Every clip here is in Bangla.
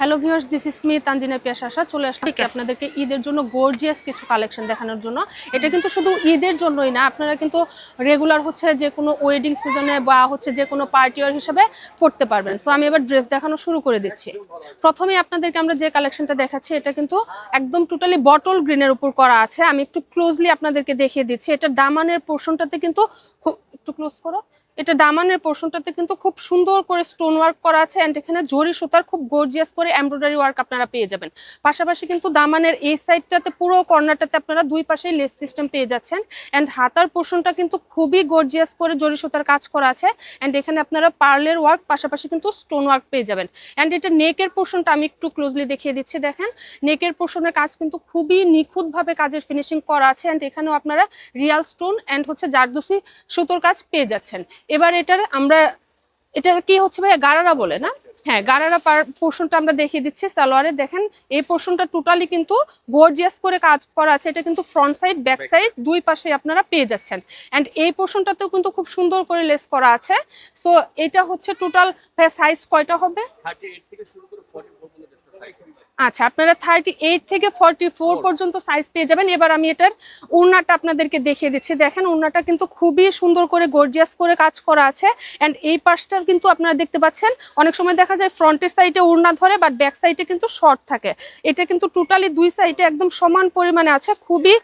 Hello viewers, this is me Tanjina Piyasa. চলে আসলাম আপনাদেরকে ঈদের জন্য গর্জিয়াস কিছু কালেকশন দেখানোর জন্য। এটা কিন্তু শুধু ঈদের জন্যই না, আপনারা কিন্তু রেগুলার হচ্ছে যে কোনো ওয়েডিং সিজনে বা হচ্ছে যে কোনো পার্টি ওয়্যার হিসেবে পড়তে পারবেন। সো আমি এবার ড্রেস দেখানো শুরু করে দিচ্ছি। প্রথমে আপনাদেরকে আমরা যে কালেকশনটা দেখাচ্ছি এটা কিন্তু একদম টোটালি বটল গ্রিনের উপর করা আছে। আমি একটু ক্লোজলি আপনাদেরকে দেখিয়ে দিচ্ছি। এটা দামানের পোর্শনটাতে কিন্তু খুব একটু ক্লোজ করো। এটা দামানের পোর্শনটাতে কিন্তু খুব সুন্দর করে স্টোন ওয়ার্ক করা আছে এন্ড এখানে জরি সুতার খুব গর্জিয়াস করে এমব্রয়ডারি ওয়ার্ক আপনারা পেয়ে যাবেন। পাশাপাশি কিন্তু দামানের এই সাইডটাতে পুরো কর্নারটাতে আপনারা দুই পাশেই লেস সিস্টেম পেয়ে যাচ্ছেন এন্ড হাতার পোর্শনটা কিন্তু খুবই গর্জিয়াস করে জরি সুতার কাজ করা আছে এন্ড এখানে আপনারা পার্লের ওয়ার্ক পাশাপাশি কিন্তু স্টোন ওয়ার্ক পেয়ে যাবেন। এন্ড এটা নেকের পোর্শনটা আমি একটু ক্লোজলি দেখিয়ে দিচ্ছি। দেখেন নেকের পোর্শনের কাজ কিন্তু খুবই নিখুঁতভাবে কাজের ফিনিশিং করা আছে এন্ড এখানেও আপনারা রিয়াল স্টোন এন্ড হচ্ছে জারদোসি সুতোর কাজ পেয়ে যাচ্ছেন। এবার এটা কি হচ্ছে ভাইয়া, গারারা বলে না? হ্যাঁ, গারারা পোর্শনটা আমরা দেখিয়ে দিচ্ছি সালোয়ারে। দেখেন এই পোর্শনটা টোটালি কিন্তু গর্জিয়াস করে কাজ করা আছে। এটা কিন্তু ফ্রন্ট সাইড ব্যাক সাইড দুই পাশে আপনারা পেয়ে যাচ্ছেন এন্ড এই পোর্শনটাতেও কিন্তু খুব সুন্দর করে লেস করা আছে। সো এটা হচ্ছে টোটাল সাইজ কয়টা হবে? 38 থেকে শুরু করে 44 পর্যন্ত সাইজ। আচ্ছা, আপনারা 38 থেকে 44 পর্যন্ত সাইজ পেয়ে যাবেন। এবার আমি এটার ওড়নাটা আপনাদেরকে দেখিয়ে দিচ্ছি। দেখেন ওড়নাটা কিন্তু খুবই সুন্দর করে গর্জিয়াস করে কাজ করা আছে এন্ড এই পাশটা কিন্তু আপনারা দেখতে পাচ্ছেন অনেক সময় দেখা যায় ফ্রন্টের সাইডে ওড়না ধরে বাট ব্যাক সাইডে কিন্তু শর্ট থাকে। এটা কিন্তু টোটালি দুই সাইডে একদম সমান পরিমাণে আছে, খুবই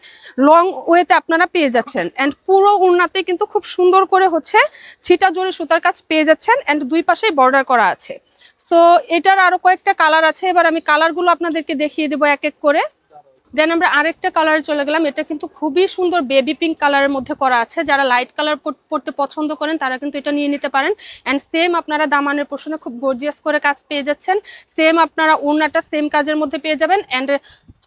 লং ওয়েতে আপনারা পেয়ে যাচ্ছেন এন্ড পুরো ওড়নাতে কিন্তু খুব সুন্দর করে হচ্ছে ছিটা জড়ি সুতার কাজ পেয়ে যাচ্ছেন এন্ড দুই পাশেই বর্ডার করা আছে। সো এটার আরো কয়েকটা কালার আছে, এবার আমি কালারগুলো আপনাদেরকে দেখিয়ে দেবো এক এক করে। দেন আমরা আরেকটা কালারে চলে গেলাম। এটা কিন্তু খুবই সুন্দর বেবি পিঙ্ক কালারের মধ্যে করা আছে। যারা লাইট কালার পড়তে পছন্দ করেন তারা কিন্তু এটা নিয়ে নিতে পারেন অ্যান্ড সেম আপনারা দামানের পোর্শনে খুব গর্জিয়াস করে কাজ পেয়ে যাচ্ছেন। সেম আপনারা ওড়নাটা সেম কাজের মধ্যে পেয়ে যাবেন অ্যান্ড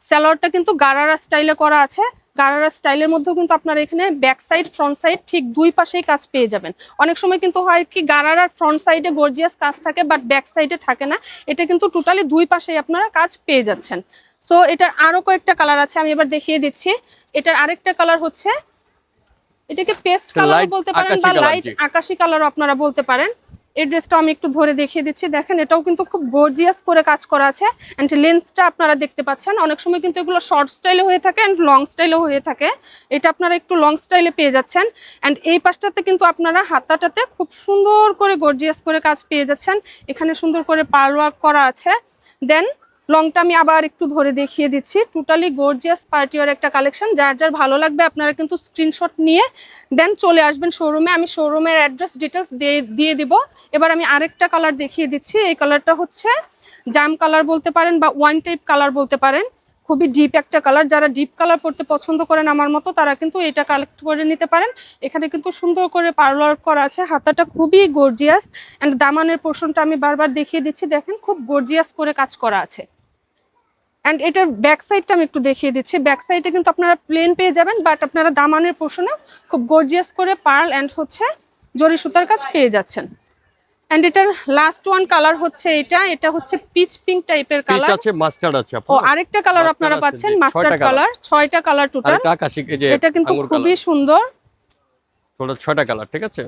সালোয়ারটা কিন্তু গারারা স্টাইলে করা আছে। গারারা স্টাইলের মধ্যেও কিন্তু আপনারা এখানে ব্যাক সাইড ফ্রন্ট সাইড ঠিক দুই পাশেই কাজ পেয়ে যাবেন। অনেক সময় কিন্তু হয় কি গারারার ফ্রন্ট সাইডে গর্জিয়াস কাজ থাকে বাট ব্যাক সাইডে থাকে না। এটা কিন্তু টোটালি দুই পাশেই আপনারা কাজ পেয়ে যাচ্ছেন। সো এটার আরো কয়েকটা কালার আছে, আমি এবার দেখিয়ে দিচ্ছি। এটার আরেকটা কালার হচ্ছে, এটাকে পেস্ট কালার বলতে পারেন বা লাইট আকাশি কালারও আপনারা বলতে পারেন। এই ড্রেসটা আমি একটু ধরে দেখিয়ে দিচ্ছি। দেখেন এটাও কিন্তু খুব গর্জিয়াস করে কাজ করা আছে এন্ড লেন্থটা আপনারা দেখতে পাচ্ছেন। অনেক সময় কিন্তু এগুলো শর্ট স্টাইলে হয়ে থাকে এন্ড লং স্টাইলে হয়ে থাকে। এটা আপনারা একটু লং স্টাইলে পেয়ে যাচ্ছেন এন্ড এই পাশটাতে কিন্তু আপনারা হাতাটাতে খুব সুন্দর করে গর্জিয়াস করে কাজ পেয়ে যাচ্ছেন। এখানে সুন্দর করে পার্ল ওয়ার্ক করা আছে। দেন লংটা আমি আবার একটু ধরে দেখিয়ে দিচ্ছি। টোটালি গর্জিয়াস পার্টিওয়ার একটা কালেকশন। যার যার ভালো লাগবে আপনারা কিন্তু স্ক্রিনশট নিয়ে দেন চলে আসবেন শোরুমে। আমি শোরুমের অ্যাড্রেস ডিটেলস দিয়ে দিব। এবার আমি আরেকটা কালার দেখিয়ে দিচ্ছি। এই কালারটা হচ্ছে জাম কালার বলতে পারেন বা ওয়াইন টাইপ কালার বলতে পারেন। খুবই ডিপ একটা কালার। যারা ডিপ কালার পড়তে পছন্দ করেন আমার মতো তারা কিন্তু এটা কালেক্ট করে নিতে পারেন। এখানে কিন্তু সুন্দর করে পার্লার করা আছে। হাতাটা খুবই গর্জিয়াস অ্যান্ড দামানের পোর্শনটা আমি বারবার দেখিয়ে দিচ্ছি। দেখেন খুব গর্জিয়াস করে কাজ করা আছে অ্যান্ড এটার ব্যাক সাইডটা আমি একটু দেখিয়ে দিচ্ছি। ব্যাক সাইডে কিন্তু আপনারা প্লেন পেয়ে যাবেন বাট আপনারা দামানের পোর্শনে খুব গর্জিয়াস করে পার্ল অ্যান্ড হচ্ছে জরি সুতার কাজ পেয়ে যাচ্ছেন। এন্ড এটার লাস্ট ওয়ান কালার হচ্ছে এটা হচ্ছে পিচ পিঙ্ক টাইপের কালার আছে, মাস্টার্ড আছে। ও আরেকটা কালার আপনারা পাচ্ছেন মাস্টার্ড কালার। 6টা কালার টোটাল। এটা কিন্তু খুবই সুন্দর। টোটাল 6টা কালার, ঠিক আছে।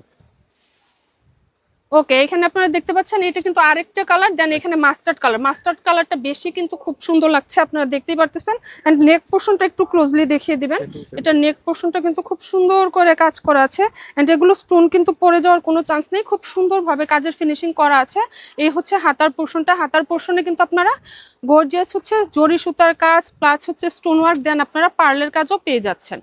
ওকে, এখানে আপনারা দেখতে পাচ্ছেন এটা কিন্তু আরেকটা কালার। দেন এখানে মাস্টার্ড কালারটা বেশি কিন্তু খুব সুন্দর লাগছে, আপনারা দেখতেই পারতেছেন। এন্ড নেক পোর্শনটা একটু ক্লোজলি দেখিয়ে দিবেন। এটা নেক পোর্শনটা কিন্তু খুব সুন্দর করে কাজ করা আছে এন্ড এগুলো স্টোন কিন্তু পড়ে যাওয়ার কোনো চান্স নেই। খুব সুন্দরভাবে কাজের ফিনিশিং করা আছে। এই হচ্ছে হাতার পোর্শনটা। হাতার পোর্শনে কিন্তু আপনারা গর্জিয়াস হচ্ছে জরি সুতার কাজ প্লাস হচ্ছে স্টোন ওয়ার্ক দেন আপনারা পার্লের কাজও পেয়ে যাচ্ছেন।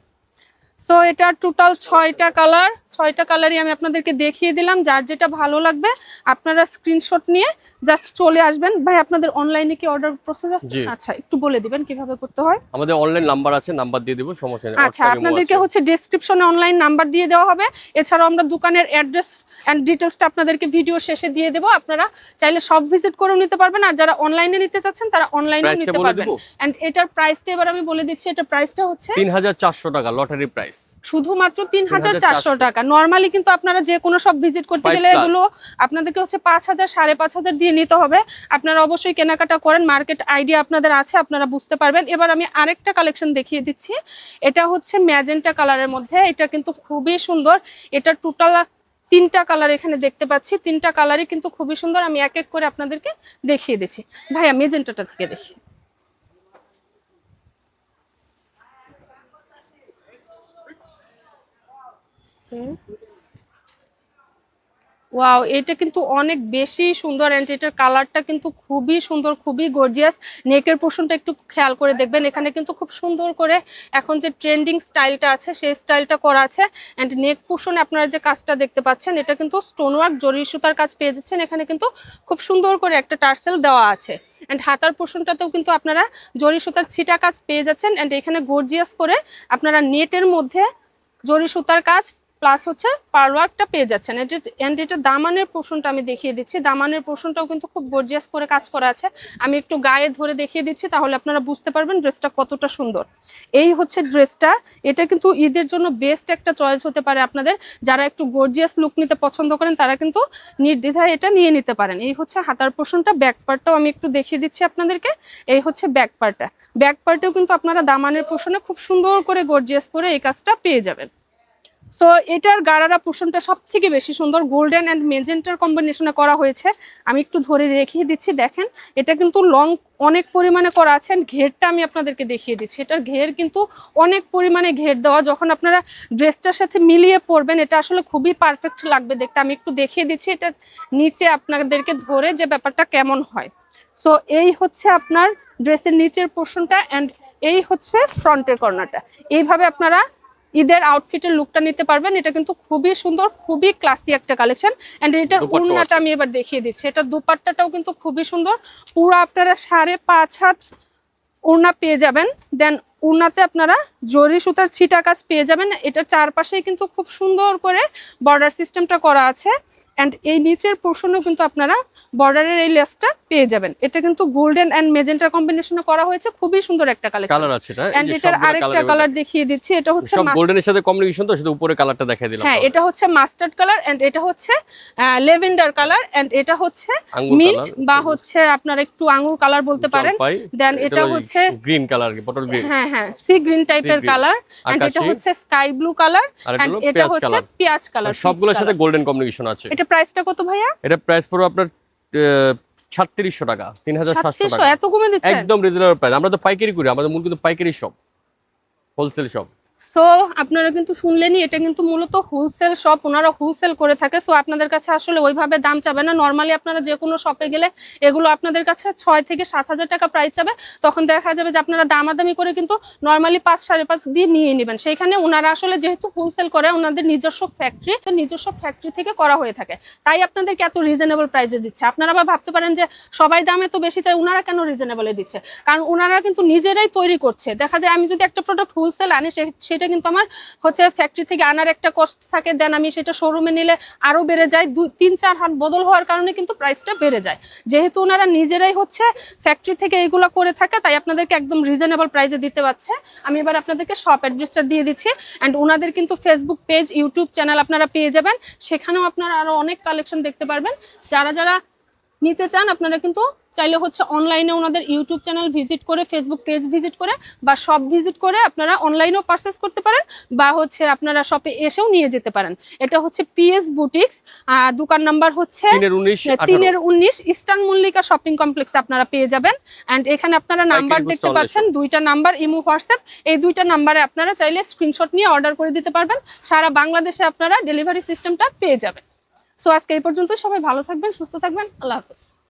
সো এটা টোটাল 6টা কালার। 6টা কালারই আমি আপনাদেরকে দেখিয়ে দিলাম। যার যেটা ভালো লাগবে আপনারা স্ক্রিনশট নিয়ে জাস্ট চলে আসবেন। ভাই আপনাদের অনলাইনে কি অর্ডার প্রসেস আছে? আচ্ছা একটু বলে দিবেন কিভাবে করতে হয়। আমাদের অনলাইন নাম্বার আছে, নাম্বার দিয়ে দেব, সমস্যা নেই। আচ্ছা, আপনাদেরকে হচ্ছে ডেসক্রিপশনে অনলাইন নাম্বার দিয়ে দেওয়া হবে। এছাড়াও আমরা দোকানের অ্যাড্রেস এন্ড ডিটেইলসটা আপনাদেরকে ভিডিও শেষে দিয়ে দেব। আপনারা চাইলে সব ভিজিট করে নিতে পারবেন আর যারা অনলাইনে নিতে চাচ্ছেন তারা অনলাইনে নিতে পারবেন। এন্ড এটার প্রাইসটা এবার আমি বলে দিচ্ছি। এটা প্রাইসটা হচ্ছে 3400 টাকা লটারি প্রাইস। শুধুমাত্র 3400 টাকা। নরমালি কিন্তু আপনারা যে কোনো সব ভিজিট করতে গেলে এগুলো আপনাদেরকে হচ্ছে 5000 5500 দিয়ে নিতে হবে। আপনারা অবশ্যই কেনাকাটা করেন, মার্কেট আইডিয়া আপনাদের আছে, আপনারা বুঝতে পারবেন। এবার আমি আরেকটা কালেকশন দেখিয়ে দিচ্ছি। এটা হচ্ছে ম্যাজেন্টা কালারের মধ্যে। এটা কিন্তু খুবই সুন্দর। এটা টোটাল তিনটা কালার এখানে দেখতে পাচ্ছি, তিনটা কালারই কিন্তু খুবই সুন্দর। আমি এক এক করে আপনাদেরকে দেখিয়ে দিচ্ছি। ভাইয়া মেজেন্টাটা থেকে দেখি। ওয়াও, এটা কিন্তু অনেক বেশি সুন্দর এন্ড এটার কালারটা কিন্তু খুবই সুন্দর, খুবই গর্জিয়াস। নেকের পোর্শনটা একটু খেয়াল করে দেখবেন, এখানে কিন্তু খুব সুন্দর করে এখন যে ট্রেন্ডিং স্টাইলটা আছে সেই স্টাইলটা করা আছে। এন্ড নেক পোর্শনে আপনারা যে কাজটা দেখতে পাচ্ছেন এটা কিন্তু স্টোন ওয়ার্ক জরি সুতার কাজ পেয়ে যাচ্ছেন। এখানে কিন্তু খুব সুন্দর করে একটা টার্সেল দেওয়া আছে। এন্ড হাতার পোর্শনটাতেও কিন্তু আপনারা জরি সুতার ছিটা কাজ পেয়ে যাচ্ছেন। এন্ড এখানে গর্জিয়াস করে আপনারা নেটের মধ্যে জরি সুতার কাজ প্লাস হচ্ছে পার্ল ওয়ার্কটা পেয়ে যাচ্ছেন। এটা দামানের পোর্শনটা আমি দেখিয়ে দিচ্ছি। দামানের পোর্শনটাও কিন্তু খুব গর্জিয়াস করে কাজ করা আছে। আমি একটু গায়ে ধরে দেখিয়ে দিচ্ছি, তাহলে আপনারা বুঝতে পারবেন ড্রেসটা কতটা সুন্দর। এই হচ্ছে ড্রেসটা। এটা কিন্তু ঈদের জন্য বেস্ট একটা চয়েস হতে পারে আপনাদের। যারা একটু গর্জিয়াস লুক নিতে পছন্দ করেন তারা কিন্তু নির্দ্বিধায় এটা নিয়ে নিতে পারেন। এই হচ্ছে হাতার পোর্শনটা। ব্যাক পার্টটাও আমি একটু দেখিয়ে দিচ্ছি আপনাদেরকে। এই হচ্ছে ব্যাক পার্টটা। ব্যাক পার্টেও কিন্তু আপনারা দামানের পোর্শনে খুব সুন্দর করে গর্জিয়াস করে এই কাজটা পেয়ে যাবেন। সো এটার গারারা পোর্শনটা সব থেকে বেশি সুন্দর, গোল্ডেন অ্যান্ড মেজেন্টার কম্বিনেশনে করা হয়েছে। আমি একটু ধরে রেখে দিচ্ছি, দেখেন এটা কিন্তু লং অনেক পরিমাণে করা আছে। অ্যান্ড ঘেরটা আমি আপনাদেরকে দেখিয়ে দিচ্ছি। এটার ঘের কিন্তু অনেক পরিমাণে ঘের দেওয়া। যখন আপনারা ড্রেসটার সাথে মিলিয়ে পরবেন এটা আসলে খুবই পারফেক্ট লাগবে দেখতে। আমি একটু দেখিয়ে দিচ্ছি এটা নিচে আপনাদেরকে ধরে যে ব্যাপারটা কেমন হয়। সো এই হচ্ছে আপনার ড্রেসের নিচের পোর্শনটা অ্যান্ড এই হচ্ছে ফ্রন্টের কর্নারটা। এইভাবে আপনারা ঈদের আউটফিটের লুকটা নিতে পারবেন। এটা কিন্তু খুবই সুন্দর, খুবই ক্লাসি একটা কালেকশন। এন্ড এটার ওড়নাটা আমি এবার দেখিয়ে দিচ্ছি। এটা দুপাট্টাটাও কিন্তু খুবই সুন্দর। পুরো আপনারা 5.5 হাত ওড়না পেয়ে যাবেন। দেন ওড়নাতে আপনারা জরি সুতার ছিটা কাজ পেয়ে যাবেন। এটা চারপাশেই কিন্তু খুব সুন্দর করে বর্ডার সিস্টেমটা করা আছে। এন্ড এই নিচের পোর্শনেও কিন্তু আপনারা বর্ডারের এই লেসটা পেয়ে যাবেন। এটা কিন্তু গোল্ডেন এন্ড মেজেন্টার কম্বিনেশনে করা হয়েছে। খুবই সুন্দর একটা কালেকশন। কালার আছে এটা। এন্ড এটার আরেকটা কালার দেখিয়ে দিচ্ছি। এটা হচ্ছে সব গোল্ডেনের সাথে কম্বিনেশন, তো শুধু উপরে কালারটা দেখাই দিলাম। হ্যাঁ, এটা হচ্ছে মাস্টার্ড কালার এন্ড এটা হচ্ছে লেভেন্ডার কালার এন্ড এটা হচ্ছে মিন্ট বা হচ্ছে আপনারা একটু আঙ্গুর কালার বলতে পারেন। দেন এটা হচ্ছে গ্রিন কালার, বটল গ্রিন। হ্যাঁ হ্যাঁ, সি গ্রিন টাইপের কালার এন্ড এটা হচ্ছে স্কাই ব্লু কালার এন্ড এটা হচ্ছে পেঁয়াজ কালার। সবগুলোর সাথে গোল্ডেন কম্বিনেশন আছে। এটা প্রাইসটা কত ভাইয়া? এটা প্রাইস পড়বে আপনার 3600 টাকা, 3700 টাকা। এত কমে দিচ্ছেন? একদম রিজনেবল প্রাইস। আমরা তো পাইকারি করি, আমাদের মূল কিন্তু পাইকারি শপ, হোলসেল শপ। সো আপনারা কিন্তু শুনলেনই, এটা কিন্তু মূলত হোলসেল শপ, ওনারা হোলসেল করে থাকে। সো আপনাদের কাছে আসলে ওইভাবে দাম চাবে না। নর্মালি আপনারা যে কোনো শপে গেলে এগুলো আপনাদের কাছে 6 থেকে 7 হাজার টাকা প্রাইস চাবে। তখন দেখা যাবে যে আপনারা দামাদামি করে কিন্তু নর্মালি 5-5.5 দিয়ে নিয়ে নেবেন। সেইখানে ওনারা আসলে যেহেতু হোলসেল করে ওনাদের নিজস্ব ফ্যাক্টরি থেকে করা হয়ে থাকে, তাই আপনাদেরকে এত রিজনেবল প্রাইসে দিচ্ছে। আপনারা আবার ভাবতে পারেন যে সবাই দামে তো বেশি চায়, ওনারা কেন রিজনেবলে দিচ্ছে? কারণ ওনারা কিন্তু নিজেরাই তৈরি করছে। দেখা যায় আমি যদি একটা প্রোডাক্ট হোলসেল আনি সেটা কিন্তু আমার হচ্ছে ফ্যাক্টরি থেকে আনার একটা কস্ট থাকে। দেন আমি সেটা শোরুমে নিলে আরো বেড়ে যায়। 2-3-4 হাত বদল হওয়ার কারণে কিন্তু প্রাইসটা বেড়ে যায়। যেহেতু ওনারা নিজেরাই হচ্ছে ফ্যাক্টরি থেকে এইগুলো করে থাকে, তাই আপনাদেরকে একদম রিজনেবল প্রাইসে দিতে পারছে। আমি এবার আপনাদেরকে শপ অ্যাড্রেসটা দিয়ে দিচ্ছি। অ্যান্ড ওনাদের কিন্তু ফেসবুক পেজ, ইউটিউব চ্যানেল আপনারা পেয়ে যাবেন। সেখানেও আপনারা আরো অনেক কালেকশন দেখতে পারবেন। যারা নিতে চান আপনারা কিন্তু চাইলে হচ্ছে অনলাইনে ওনাদের ইউটিউব চ্যানেল ভিজিট করে, ফেসবুক পেজ ভিজিট করে বা শপ ভিজিট করে আপনারা অনলাইনেও পারচেস করতে পারেন বা হচ্ছে আপনারা শপে এসেও নিয়ে যেতে পারেন। এটা হচ্ছে পিএস বুটিক্স, দোকান নাম্বার হচ্ছে 3-19 ইস্টার্ন মল্লিকা শপিং কমপ্লেক্স আপনারা পেয়ে যাবেন। অ্যান্ড এখানে আপনারা নাম্বার দেখতে পাচ্ছেন, 2টা নাম্বার, ইমো, হোয়াটসঅ্যাপ। এই 2টা নাম্বারে আপনারা চাইলে স্ক্রিনশট নিয়ে অর্ডার করে দিতে পারবেন। সারা বাংলাদেশে আপনারা ডেলিভারি সিস্টেমটা পেয়ে যাবেন। সো আজকে এই পর্যন্ত। সবাই ভালো থাকবেন, সুস্থ থাকবেন। আল্লাহ হাফেজ।